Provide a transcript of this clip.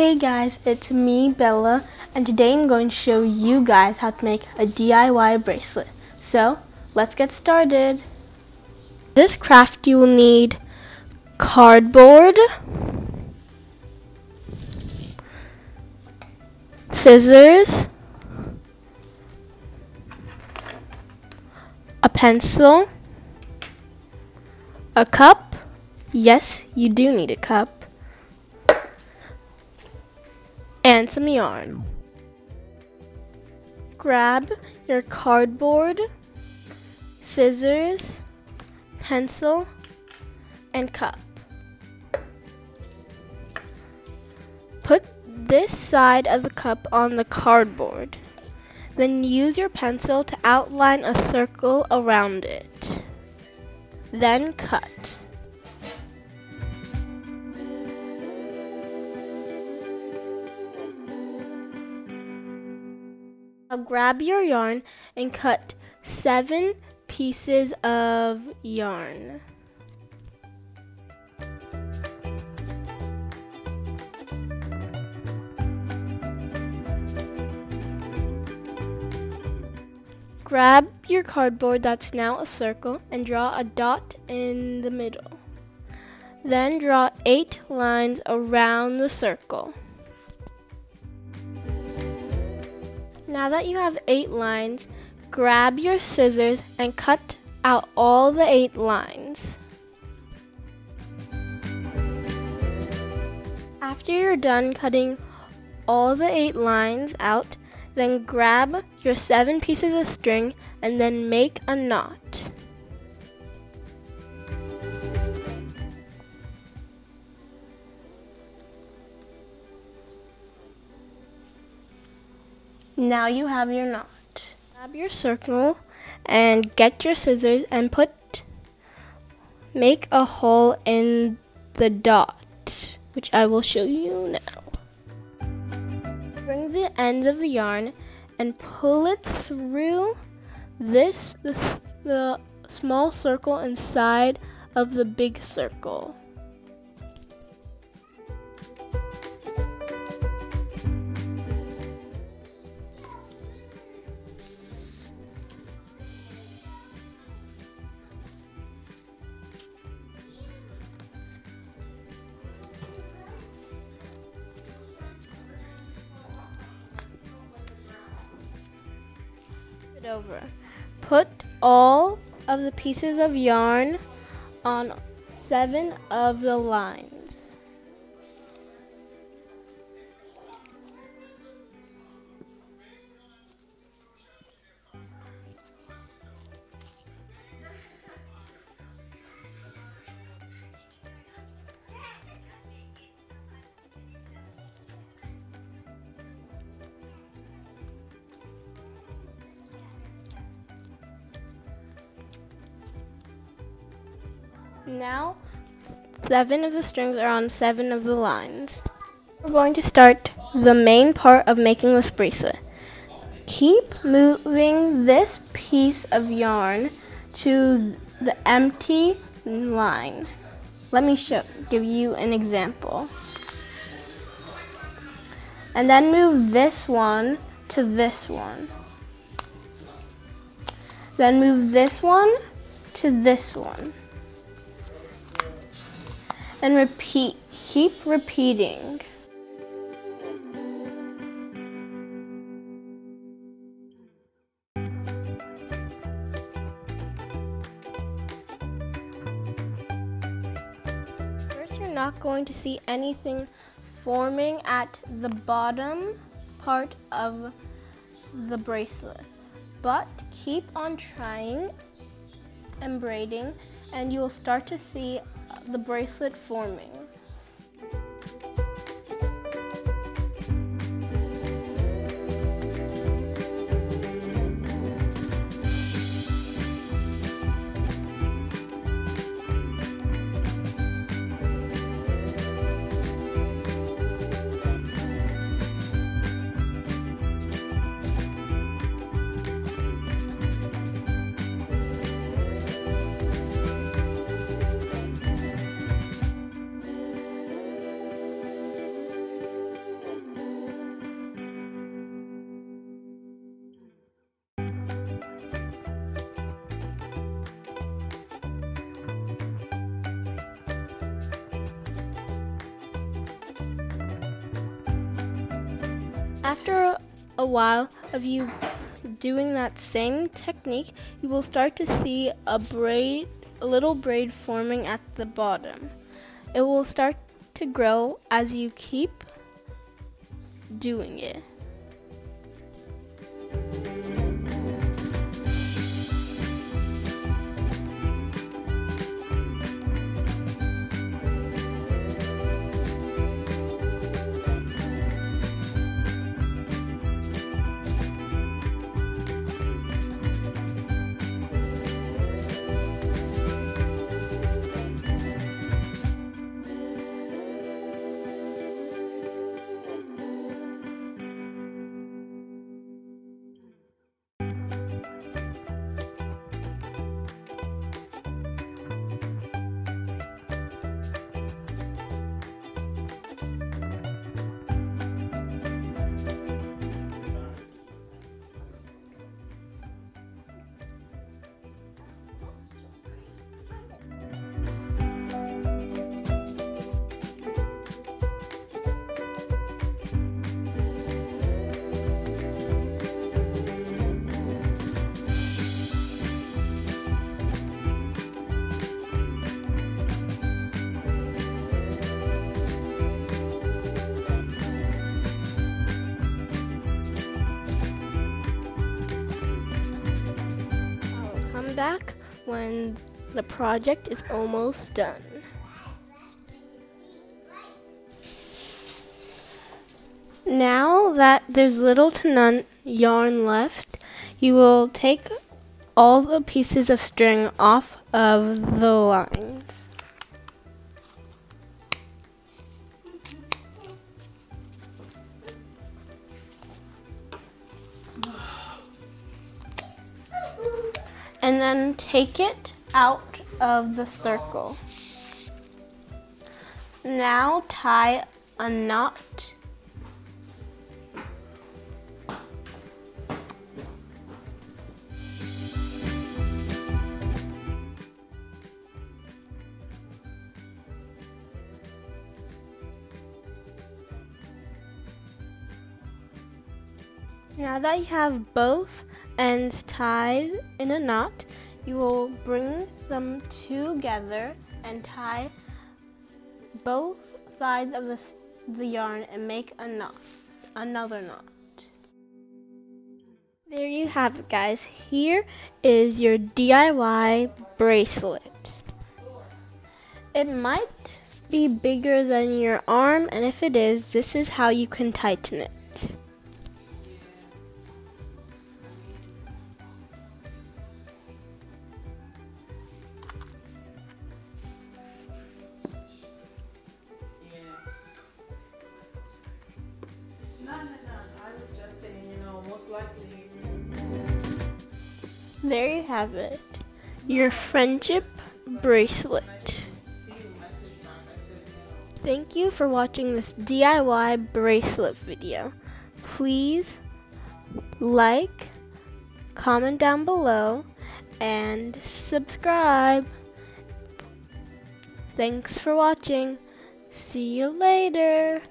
Hey guys, it's me, Bella, and today I'm going to show you guys how to make a DIY bracelet. So, let's get started. This craft you will need cardboard, scissors, a pencil, a cup. Yes, you do need a cup. And some yarn. Grab your cardboard, scissors, pencil, and cup. Put this side of the cup on the cardboard. Then use your pencil to outline a circle around it. Then cut. Now grab your yarn and cut 7 pieces of yarn. Grab your cardboard that's now a circle and draw a dot in the middle. Then draw 8 lines around the circle. Now that you have 8 lines, grab your scissors and cut out all the 8 lines. After you're done cutting all the 8 lines out, then grab your 7 pieces of string and then make a knot. Now you have your knot. Grab your circle and get your scissors and make a hole in the dot, which I will show you now. Bring the ends of the yarn and pull it through the small circle inside of the big circle. Over. Put all of the pieces of yarn on 7 of the lines. Now, 7 of the strings are on 7 of the lines. We're going to start the main part of making this bracelet. Keep moving this piece of yarn to the empty line. Let me give you an example. And then move this one to this one. Then move this one to this one. And repeat. Keep repeating. First, you're not going to see anything forming at the bottom part of the bracelet, but keep on trying and braiding, and you will start to see the bracelet forming. After a while of you doing that same technique, you will start to see a little braid forming at the bottom. It will start to grow as you keep doing it. Back when the project is almost done. Now that there's little to none yarn left, you will take all the pieces of string off of the lines. And then take it out of the circle. Now tie a knot. Now that you have both ends tied in a knot, you will bring them together and tie both sides of the yarn and make a knot, another knot. There you have it, guys. Here is your DIY bracelet. It might be bigger than your arm, and if it is, this is how you can tighten it. I was just saying, most likely. There you have it, your friendship bracelet. Thank you for watching this DIY bracelet video. Please like, comment down below, and subscribe. Thanks for watching. See you later.